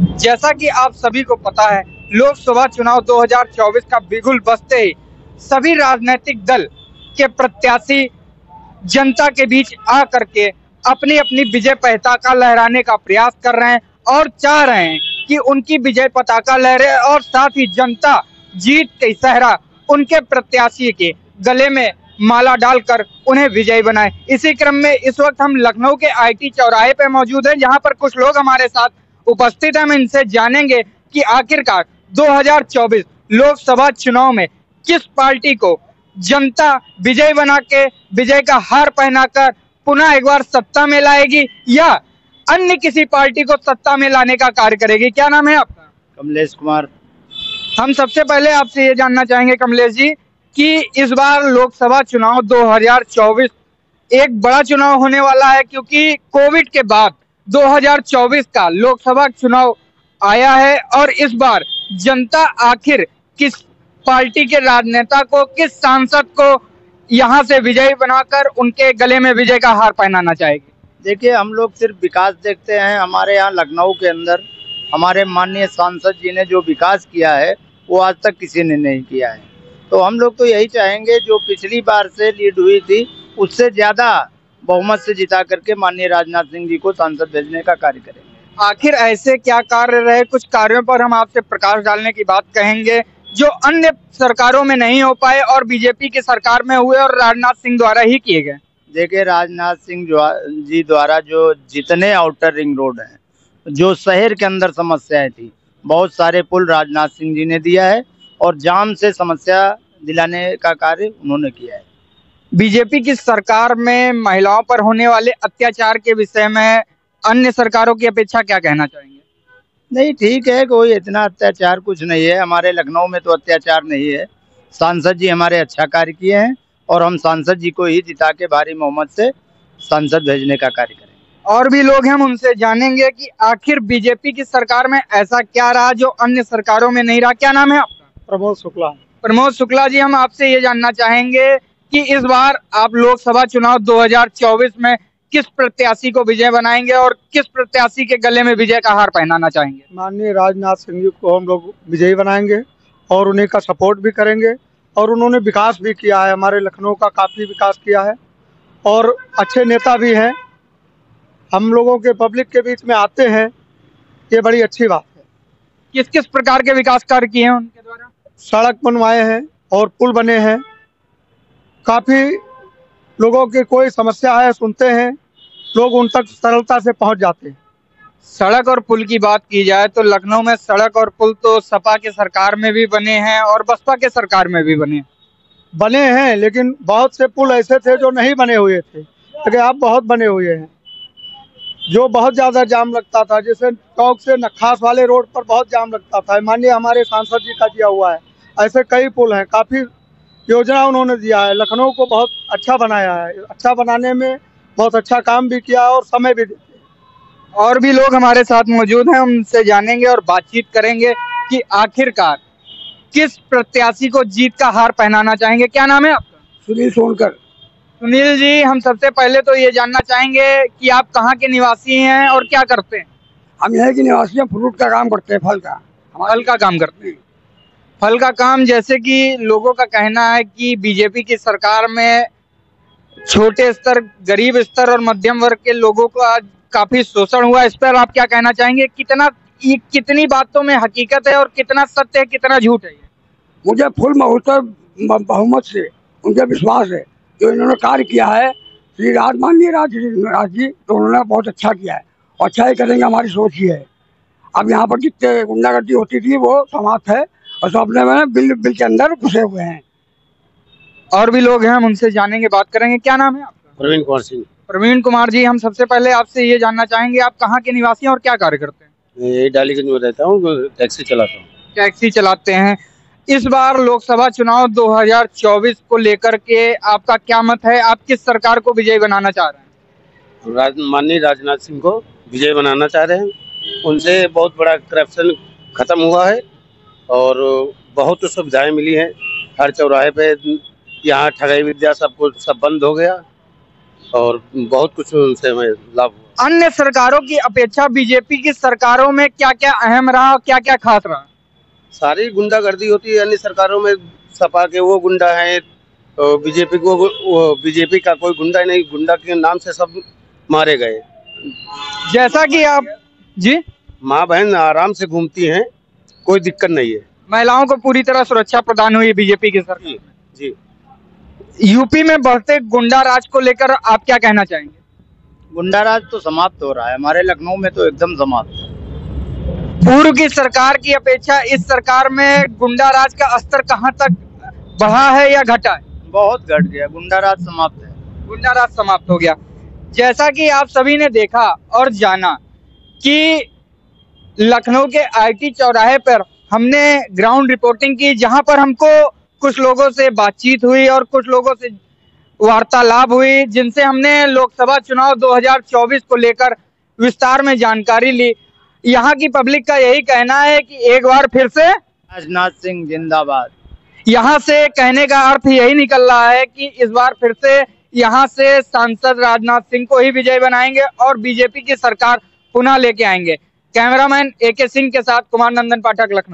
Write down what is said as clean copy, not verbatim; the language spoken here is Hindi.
जैसा कि आप सभी को पता है, लोकसभा चुनाव 2024 का बिगुल बजते ही सभी राजनीतिक दल के प्रत्याशी जनता के बीच आ करके अपनी अपनी विजय पताका लहराने का प्रयास कर रहे हैं और चाह रहे हैं कि उनकी विजय पताका लहरे और साथ ही जनता जीत के सहरा उनके प्रत्याशी के गले में माला डालकर उन्हें विजयी बनाए। इसी क्रम में इस वक्त हम लखनऊ के आईटी चौराहे पे मौजूद हैं, जहां पर कुछ लोग हमारे साथ उपस्थित हैं। हम इनसे जानेंगे कि आखिरकार 2024 लोकसभा चुनाव में किस पार्टी को जनता विजय बना के विजय का हार पहनाकर पुनः एक बार सत्ता में लाएगी या अन्य किसी पार्टी को सत्ता में लाने का कार्य करेगी। क्या नाम है आपका? कमलेश कुमार। हम सबसे पहले आपसे ये जानना चाहेंगे कमलेश जी कि इस बार लोकसभा चुनाव 2024 एक बड़ा चुनाव होने वाला है, क्योंकि कोविड के बाद 2024 का लोकसभा चुनाव आया है और इस बार जनता आखिर किस पार्टी के राजनेता को, किस सांसद को यहां से विजयी बनाकर उनके गले में विजय का हार पहनाना चाहेगी? देखिए, हम लोग सिर्फ विकास देखते हैं। हमारे यहाँ लखनऊ के अंदर हमारे माननीय सांसद जी ने जो विकास किया है वो आज तक किसी ने नहीं किया है। तो हम लोग तो यही चाहेंगे, जो पिछली बार से लीड हुई थी उससे ज़्यादा बहुमत से जिता करके माननीय राजनाथ सिंह जी को सांसद भेजने का कार्य करेंगे। आखिर ऐसे क्या कार्य रहे? कुछ कार्यों पर हम आपसे प्रकाश डालने की बात कहेंगे जो अन्य सरकारों में नहीं हो पाए और बीजेपी की सरकार में हुए और राजनाथ सिंह द्वारा ही किए गए। देखिए, राजनाथ सिंह जी द्वारा जो जितने आउटर रिंग रोड हैं, जो शहर के अंदर समस्याएं थी, बहुत सारे पुल राजनाथ सिंह जी ने दिया है और जाम से समस्या दिलाने का कार्य उन्होंने किया है। बीजेपी की सरकार में महिलाओं पर होने वाले अत्याचार के विषय में अन्य सरकारों की अपेक्षा क्या कहना चाहेंगे? नहीं, ठीक है, कोई इतना अत्याचार कुछ नहीं है। हमारे लखनऊ में तो अत्याचार नहीं है। सांसद जी हमारे अच्छा कार्य किए हैं और हम सांसद जी को ही जिता के भारी बहुमत से सांसद भेजने का कार्य करेंगे। और भी लोग हैं, हम उनसे जानेंगे कि आखिर बीजेपी की सरकार में ऐसा क्या रहा जो अन्य सरकारों में नहीं रहा। क्या नाम है आपका? प्रमोद शुक्ला। प्रमोद शुक्ला जी, हम आपसे ये जानना चाहेंगे कि इस बार आप लोकसभा चुनाव 2024 में किस प्रत्याशी को विजय बनाएंगे और किस प्रत्याशी के गले में विजय का हार पहनाना चाहेंगे? माननीय राजनाथ सिंह जी को हम लोग विजयी बनाएंगे और उन्हीं का सपोर्ट भी करेंगे। और उन्होंने विकास भी किया है, हमारे लखनऊ का काफ़ी विकास किया है और अच्छे नेता भी हैं। हम लोगों के पब्लिक के बीच में आते हैं, ये बड़ी अच्छी बात है। किस किस प्रकार के विकास कार्य किए हैं उनके द्वारा? सड़क बनवाए हैं और पुल बने हैं। काफ़ी लोगों की कोई समस्या है सुनते हैं, लोग उन तक सरलता से पहुंच जाते हैं। सड़क और पुल की बात की जाए तो लखनऊ में सड़क और पुल तो सपा के सरकार में भी बने हैं और बसपा के सरकार में भी बने हैं, लेकिन बहुत से पुल ऐसे थे जो नहीं बने हुए थे, लेकिन अब बहुत बने हुए हैं। जो बहुत ज़्यादा जाम लगता था, जैसे टॉक से नखास वाले रोड पर बहुत जाम लगता था, माननीय हमारे सांसद जी का दिया हुआ है। ऐसे कई पुल हैं, काफ़ी योजना उन्होंने दिया है, लखनऊ को बहुत अच्छा बनाया है। अच्छा बनाने में बहुत अच्छा काम भी किया और समय भी देते हैं। और भी लोग हमारे साथ मौजूद हैं, उनसे जानेंगे और बातचीत करेंगे कि आखिरकार किस प्रत्याशी को जीत का हार पहनाना चाहेंगे। क्या नाम है आपका? सुनील सोनकर। सुनील जी, हम सबसे पहले तो ये जानना चाहेंगे कि आप कहाँ के निवासी हैं और क्या करते हैं? हम यहाँ के निवासी हैं, फ्रूट का काम करते हैं, फल का काम करते हैं। फल का काम, जैसे कि लोगों का कहना है कि बीजेपी की सरकार में छोटे स्तर, गरीब स्तर और मध्यम वर्ग के लोगों का काफी शोषण हुआ। इस पर आप क्या कहना चाहेंगे? कितनी बातों में हकीकत है और कितना सत्य है, कितना झूठ है? मुझे फुल बहुमत से उनके विश्वास है, जो इन्होंने कार्य किया है श्री माननीय राज जी, तो उन्होंने बहुत अच्छा किया है और अच्छा ही करेंगे, हमारी सोच ही है। अब यहाँ पर जितने गुंडागर्दी होती थी वो समाप्त है और सब अपने में बिल के अंदर घुसे हुए हैं। और भी लोग हैं, हम उनसे जानेंगे, बात करेंगे। क्या नाम है आपका? प्रवीण कुमार सिंह। प्रवीण कुमार जी, हम सबसे पहले आपसे ये जानना चाहेंगे आप कहाँ के निवासी हैं और क्या कार्य करते हैं? मैं डालीगंज में रहता हूँ, टैक्सी चलाता हूँ। टैक्सी चलाते हैं। इस बार लोकसभा चुनाव 2024 को लेकर के आपका क्या मत है? आप किस सरकार को विजयी बनाना चाह रहे हैं? माननीय राजनाथ सिंह को विजय बनाना चाह रहे हैं। उनसे बहुत बड़ा करप्शन खत्म हुआ है और बहुत सुविधाएं मिली हैं। हर चौराहे पे यहाँ ठगाई विद्या सब बंद हो गया और बहुत कुछ उनसे हमें लाभ हुआ। अन्य सरकारों की अपेक्षा बीजेपी की सरकारों में क्या क्या अहम रहा और क्या क्या खास रहा? सारी गुंडागर्दी होती है अन्य सरकारों में। सपा के वो गुंडा है, तो बीजेपी का कोई गुंडा ही नहीं, गुंडा के नाम से सब मारे गए। जैसा कि आप जी, माँ बहन आराम से घूमती हैं, कोई दिक्कत नहीं है। महिलाओं को पूरी तरह सुरक्षा प्रदान हुई बीजेपी की सरकार। जी, यूपी में बढ़ते गुंडा राज को लेकर आप क्या कहना चाहेंगे? गुंडाराज तो समाप्त हो रहा है, हमारे लखनऊ में तो एकदम समाप्त है। पूर्व की सरकार की अपेक्षा इस सरकार में गुंडा राज का स्तर कहां तक बढ़ा है या घटा है? बहुत घट गया, गुंडाराज समाप्त है। गुंडा राज समाप्त हो गया। जैसा कि आप सभी ने देखा और जाना कि लखनऊ के आईटी चौराहे पर हमने ग्राउंड रिपोर्टिंग की, जहां पर हमको कुछ लोगों से बातचीत हुई और कुछ लोगों से वार्तालाप हुई, जिनसे हमने लोकसभा चुनाव 2024 को लेकर विस्तार में जानकारी ली। यहाँ की पब्लिक का यही कहना है कि एक बार फिर से राजनाथ सिंह जिंदाबाद। यहाँ से कहने का अर्थ यही निकल रहा है कि इस बार फिर से यहाँ से सांसद राजनाथ सिंह को ही विजय बनाएंगे और बीजेपी की सरकार पुनः लेके आएंगे। कैमरामैन AK सिंह के साथ कुमार नंदन पाठक, लखनऊ।